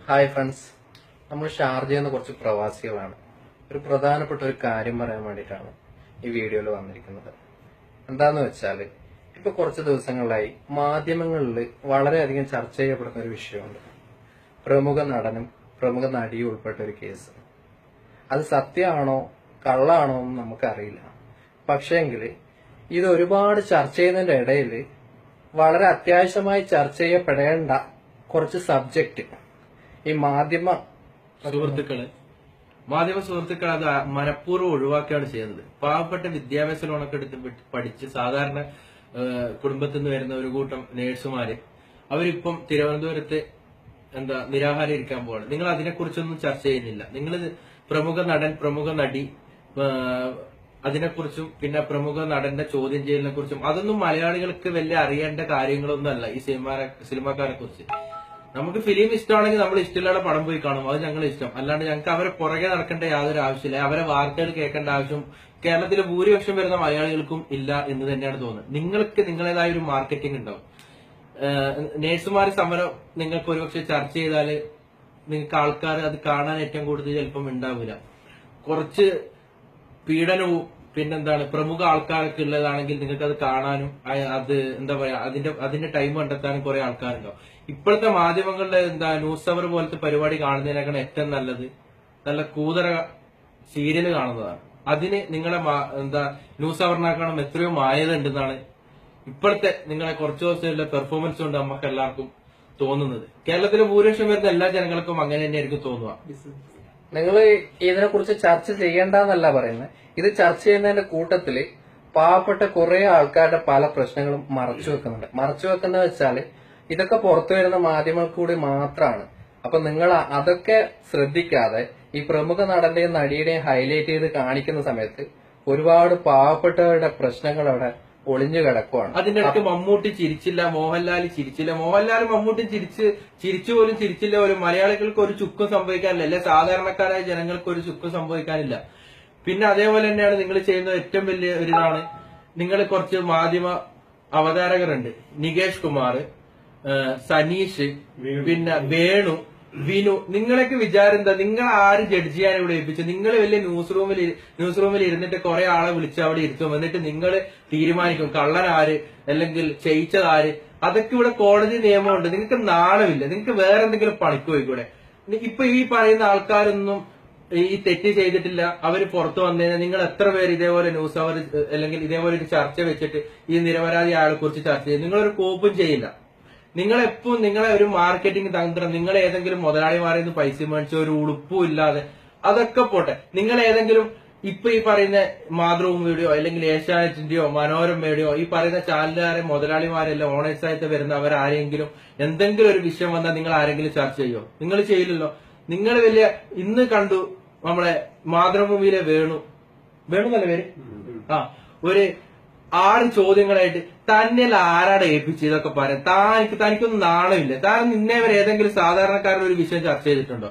Hi friends, നമ്മൾ ഷാർജയിൽ നിന്ന് കുറച്ച് പ്രവാസികളാണ്. ഒരു പ്രധാനപ്പെട്ട ഒരു കാര്യം പറയാൻ വേണ്ടിയിട്ടാണ് ഈ വീഡിയോയിൽ വന്നിരിക്കുന്നത്. എന്താന്ന് വെച്ചാൽ ഇപ്പൊ കുറച്ച് ദിവസങ്ങളിലായി മാധ്യമങ്ങളിൽ വളരെയധികം ചർച്ച ചെയ്യപ്പെടുന്ന ഒരു വിഷയമുണ്ട്. പ്രമുഖ നടനും പ്രമുഖ നടിയും ഉൾപ്പെട്ട ഒരു കേസ്. അത് സത്യമാണോ കള്ളാണോ എന്ന് നമുക്കറിയില്ല. പക്ഷേങ്കിൽ ഇത് ഒരുപാട് ചർച്ച ചെയ്യുന്നതിന്റെ ഇടയിൽ വളരെ അത്യാവശ്യമായി ചർച്ച ചെയ്യപ്പെടേണ്ട കുറച്ച് സബ്ജക്റ്റ് ഈ മാധ്യമ സുഹൃത്തുക്കൾ അത് മനഃപൂർവ്വം ഒഴിവാക്കുകയാണ് ചെയ്യുന്നത്. പാവപ്പെട്ട വിദ്യാഭ്യാസ ലോണൊക്കെ എടുത്ത് പഠിച്ച് സാധാരണ കുടുംബത്തിൽ നിന്ന് വരുന്ന ഒരു കൂട്ടം നേഴ്സുമാര് അവരിപ്പം തിരുവനന്തപുരത്ത് നിരാഹാരം ഇരിക്കാൻ പോവാണ്. നിങ്ങൾ അതിനെക്കുറിച്ചൊന്നും ചർച്ച ചെയ്യുന്നില്ല. നിങ്ങൾ പ്രമുഖ നടൻ പ്രമുഖ നടി അതിനെക്കുറിച്ചും പിന്നെ പ്രമുഖ നടന്റെ ചോദ്യം ചെയ്യലിനെ കുറിച്ചും അതൊന്നും മലയാളികൾക്ക് വലിയ അറിയേണ്ട കാര്യങ്ങളൊന്നുമല്ല. ഈ സിനിമാക്കാരെ കുറിച്ച് നമുക്ക് ഫിലിം ഇഷ്ടമാണെങ്കിൽ നമ്മൾ ഇഷ്ടമില്ലാതെ പടം പോയി കാണും, അത് ഞങ്ങൾ ഇഷ്ടം. അല്ലാണ്ട് ഞങ്ങൾക്ക് അവരെ പുറകെ നടക്കേണ്ട യാതൊരു ആവശ്യമില്ല. അവരെ വാർത്തകൾ കേൾക്കേണ്ട ആവശ്യം കേരളത്തിലെ ഭൂരിപക്ഷം വരുന്ന മലയാളികൾക്കും ഇല്ല എന്ന് തന്നെയാണ് തോന്നുന്നത്. നിങ്ങൾക്ക് നിങ്ങളേതായ ഒരു മാർക്കറ്റിംഗ് ഉണ്ടാവും. നേഴ്സുമാർ സമരം നിങ്ങൾക്ക് ഒരുപക്ഷെ ചർച്ച ചെയ്താല് നിങ്ങൾക്ക് ആൾക്കാർ അത് കാണാൻ ഏറ്റവും കൂടുതൽ ചിലപ്പം ഉണ്ടാവില്ല. കുറച്ച് പീഡനവും പിന്നെന്താണ് പ്രമുഖ ആൾക്കാരൊക്കെ ഉള്ളതാണെങ്കിൽ നിങ്ങൾക്ക് അത് കാണാനും അത് എന്താ പറയാ അതിന്റെ ടൈം കണ്ടെത്താനും കുറെ ആൾക്കാരുണ്ടാവും. ഇപ്പോഴത്തെ മാധ്യമങ്ങളുടെ ന്യൂസ് അവർ പോലത്തെ പരിപാടി കാണുന്നതിനേക്കാൾ ഏറ്റവും നല്ലത് നല്ല കൂതറ സീരിയൽ കാണുന്നതാണ്. അതിന് നിങ്ങളെ ന്യൂസ് അവറിനേക്കാളും എത്രയോ മായത ഉണ്ടെന്നാണ് ഇപ്പോഴത്തെ നിങ്ങളെ കുറച്ചു ദിവസങ്ങളിലെ പെർഫോമൻസ് കൊണ്ട് നമുക്ക് എല്ലാവർക്കും തോന്നുന്നത്. കേരളത്തിലെ ഭൂരിപക്ഷം വരുന്ന എല്ലാ ജനങ്ങൾക്കും അങ്ങനെ തന്നെയായിരിക്കും തോന്നുക. നിങ്ങൾ ഇതിനെ കുറിച്ച് ചർച്ച ചെയ്യേണ്ടെന്നല്ല പറയുന്നത്. ഇത് ചർച്ച ചെയ്യുന്നതിന്റെ കൂട്ടത്തില് പാവപ്പെട്ട കുറെ ആൾക്കാരുടെ പല പ്രശ്നങ്ങളും മറച്ചു വെക്കുന്നുണ്ട്. മറച്ചു വെക്കുന്ന വെച്ചാല് ഇതൊക്കെ പുറത്തു വരുന്ന മാധ്യമങ്ങൾ കൂടി മാത്രമാണ്. അപ്പൊ നിങ്ങൾ അതൊക്കെ ശ്രദ്ധിക്കാതെ ഈ പ്രമുഖ നടന്റെയും നടിയുടെയും ഹൈലൈറ്റ് ചെയ്ത് കാണിക്കുന്ന സമയത്ത് ഒരുപാട് പാവപ്പെട്ടവരുടെ പ്രശ്നങ്ങൾ അവിടെ ഒളിഞ്ഞു കിടക്കുവാണ്. അതിന്റെ ഇടയ്ക്ക് മമ്മൂട്ടി ചിരിച്ചില്ല, മോഹൻലാൽ ചിരിച്ചില്ല. മോഹൻലാലും മമ്മൂട്ടി ചിരിച്ചു പോലും ചിരിച്ചില്ല പോലും. മലയാളികൾക്ക് ഒരു ചുക്കും സംഭവിക്കാനില്ല, അല്ലെ സാധാരണക്കാരായ ജനങ്ങൾക്ക് ഒരു ചുക്കും സംഭവിക്കാനില്ല. പിന്നെ അതേപോലെ തന്നെയാണ് നിങ്ങൾ ചെയ്യുന്ന ഏറ്റവും വലിയ ഒരിതാണ്, നിങ്ങൾ കുറച്ച് മാധ്യമ അവതാരകരുണ്ട്. നികേഷ് കുമാർ, സനീഷ്, പിന്നെ വേണു, വിനു. നിങ്ങളൊക്കെ വിചാരം എന്താ? നിങ്ങൾ ആര് ജഡ്ജ് ചെയ്യാൻ ഇവിടെ ഏൽപ്പിച്ചു? നിങ്ങൾ വലിയ ന്യൂസ് റൂമിൽ ഇരുന്നിട്ട് കുറെ ആളെ വിളിച്ച് അവിടെ ഇരുത്തും. എന്നിട്ട് നിങ്ങൾ തീരുമാനിക്കും കള്ളനാര് അല്ലെങ്കിൽ ചെയ്യിച്ചതാര്. അതൊക്കെ ഇവിടെ കോടതി നിയമമുണ്ട്. നിങ്ങൾക്ക് നാണമില്ല. നിങ്ങൾക്ക് വേറെ എന്തെങ്കിലും പണിക്ക് പോയിക്കൂടെ? ഇപ്പൊ ഈ പറയുന്ന ആൾക്കാരൊന്നും ഈ തെറ്റ് ചെയ്തിട്ടില്ല. അവര് പുറത്തു വന്നതിന് നിങ്ങൾ എത്ര പേര് ഇതേപോലെ ന്യൂസ് അവർ അല്ലെങ്കിൽ ഇതേപോലെ ഒരു ചർച്ച വെച്ചിട്ട് ഈ നിരപരാധി ആളെ കുറിച്ച് ചർച്ച ചെയ്യും? നിങ്ങളൊരു കോപ്പും ചെയ്യില്ല. നിങ്ങളെപ്പോഴും നിങ്ങളെ ഒരു മാർക്കറ്റിംഗ് തന്ത്രം, നിങ്ങൾ ഏതെങ്കിലും മുതലാളിമാരിൽ നിന്ന് പൈസ മേടിച്ച ഒരു ഉടുപ്പും ഇല്ലാതെ അതൊക്കെ പോട്ടെ. നിങ്ങൾ ഏതെങ്കിലും ഇപ്പൊ ഈ പറയുന്ന മാതൃഭൂമിയുടെയോ അല്ലെങ്കിൽ ഏഷ്യാനെറ്റിന്റെയോ മനോരമയുടെയോ ഈ പറയുന്ന ചാനലുകാരെ മുതലാളിമാരെല്ലാം ഓണേഴ്സായിട്ട് വരുന്ന അവരാരെങ്കിലും എന്തെങ്കിലും ഒരു വിഷയം വന്നാൽ നിങ്ങൾ ആരെങ്കിലും ചർച്ച ചെയ്യോ? നിങ്ങൾ ചെയ്യില്ലല്ലോ. നിങ്ങൾ വലിയ ഇന്ന് കണ്ടു നമ്മളെ മാതൃഭൂമിയിലെ വേണു നല്ല പേര് ഒരു 6 ചോദ്യങ്ങളായിട്ട് തന്നെ ആരാടെ ഏൽപ്പിച്ച് ഇതൊക്കെ പറയാം. തനിക്കൊന്നും നാണമില്ല. താൻ നിന്നെ വരെ ഏതെങ്കിലും സാധാരണക്കാരുടെ ഒരു വിഷയം ചർച്ച ചെയ്തിട്ടുണ്ടോ?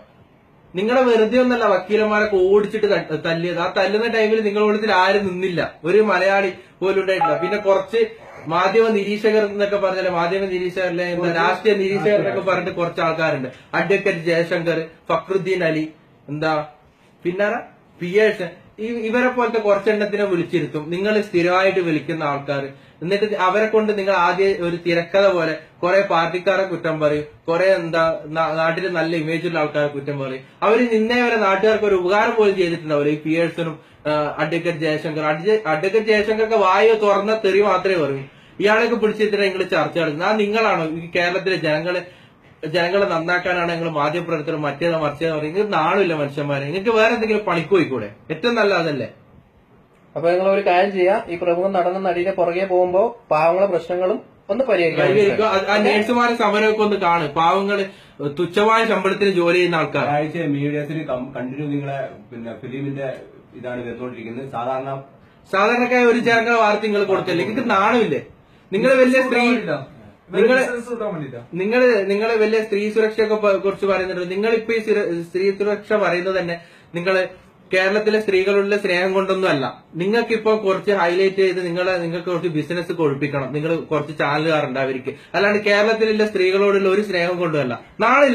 നിങ്ങളെ വെറുതെ ഒന്നല്ല വക്കീലന്മാരൊക്കെ ഓടിച്ചിട്ട് തല്ലിയത്. ആ തല്ലുന്ന ടൈമിൽ നിങ്ങളോടത്തിൽ ആരും നിന്നില്ല. ഒരു മലയാളി പോലും ഉണ്ടായിട്ടില്ല. പിന്നെ കുറച്ച് മാധ്യമ നിരീക്ഷകർ എന്നൊക്കെ പറഞ്ഞാൽ മാധ്യമ നിരീക്ഷകരിലെ രാഷ്ട്രീയ നിരീക്ഷകർ എന്നൊക്കെ പറഞ്ഞിട്ട് കുറച്ച് ആൾക്കാരുണ്ട്. അഡ്വക്കേറ്റ് ജയശങ്കർ, ഫക്രുദ്ദീൻ അലി, പിന്നെ പിയേഴ്സ്, ഇവരെ പോലത്തെ കുറച്ചെണ്ണത്തിനെ വിളിച്ചിരുത്തും. നിങ്ങൾ സ്ഥിരമായിട്ട് വിളിക്കുന്ന ആൾക്കാർ. എന്നിട്ട് അവരെ കൊണ്ട് നിങ്ങൾ ആദ്യം ഒരു തിരക്കഥ പോലെ കുറെ പാർട്ടിക്കാരെ കുറ്റം പറയും, കുറെ നാട്ടിൽ നല്ല ഇമേജുള്ള ആൾക്കാരെ കുറ്റം പറയും. അവര് നിന്നേ വരെ നാട്ടുകാർക്ക് ഒരു ഉപകാരം പോലും ചെയ്തിട്ടുണ്ടാവില്ല. ഈ പിയേഴ്സനും അഡ്വക്കേറ്റ് ജയശങ്കർക്ക് വായു തുറന്ന തെറി മാത്രമേ പറയൂ. ഇയാളൊക്കെ പിടിച്ചിട്ട് നിങ്ങൾ ചർച്ച നടത്തുന്നത് നിങ്ങളാണോ? ഈ കേരളത്തിലെ ജനങ്ങളെ നന്നാക്കാനാണ് നിങ്ങൾ മാധ്യമപ്രവർത്തകർ മറ്റേതാ മറിച്ചതെന്ന് പറയും. നിങ്ങൾക്ക് നാണില്ല മനുഷ്യന്മാരെ. നിങ്ങൾക്ക് വേറെ എന്തെങ്കിലും പണിക്ക് പോയിക്കൂടെ? ഏറ്റവും നല്ല അതല്ലേ? അപ്പൊ നിങ്ങൾ ഒരു കാര്യം ചെയ്യാം, ഈ പ്രമുഖ നടന്ന നടിയുടെ പുറകെ പോകുമ്പോ പാവങ്ങളെ പ്രശ്നങ്ങളും ഒന്ന് പരിഹരിക്കും. ആ നേഴ്സുമാരെ സമരമൊക്കെ ഒന്ന് കാണും. പാവങ്ങള് തുച്ഛമായ ശമ്പളത്തിന് ജോലി ചെയ്യുന്ന ആൾക്കാർ മീഡിയസിന് കണ്ടിന്യൂ നിങ്ങളെ ഫിലിമിന്റെ ഇതാണ് വരുന്നോണ്ടിരിക്കുന്നത്. സാധാരണക്കായ ഒരു ചേർക്കുന്ന വാർത്ത നിങ്ങൾ കൊടുത്തില്ലേ? നിങ്ങൾക്ക് നാണമില്ലേ? നിങ്ങൾ വലിയ നിങ്ങള് വലിയ സ്ത്രീ സുരക്ഷയൊക്കെ കുറിച്ച് പറയുന്നുണ്ട്. നിങ്ങളിപ്പോ ഈ സ്ത്രീ സുരക്ഷ പറയുന്നത് തന്നെ നിങ്ങള് കേരളത്തിലെ സ്ത്രീകളുടെ സ്നേഹം കൊണ്ടൊന്നും അല്ല. നിങ്ങൾക്കിപ്പോ കുറച്ച് ഹൈലൈറ്റ് ചെയ്ത് നിങ്ങൾക്ക് കുറച്ച് ബിസിനസ് കൊഴുപ്പിക്കണം. നിങ്ങൾ കുറച്ച് ചാനലുകാരുണ്ട് അവർക്ക്. അല്ലാണ്ട് കേരളത്തിലുള്ള സ്ത്രീകളോടുള്ള ഒരു സ്നേഹം കൊണ്ടുമല്ല. നാളെ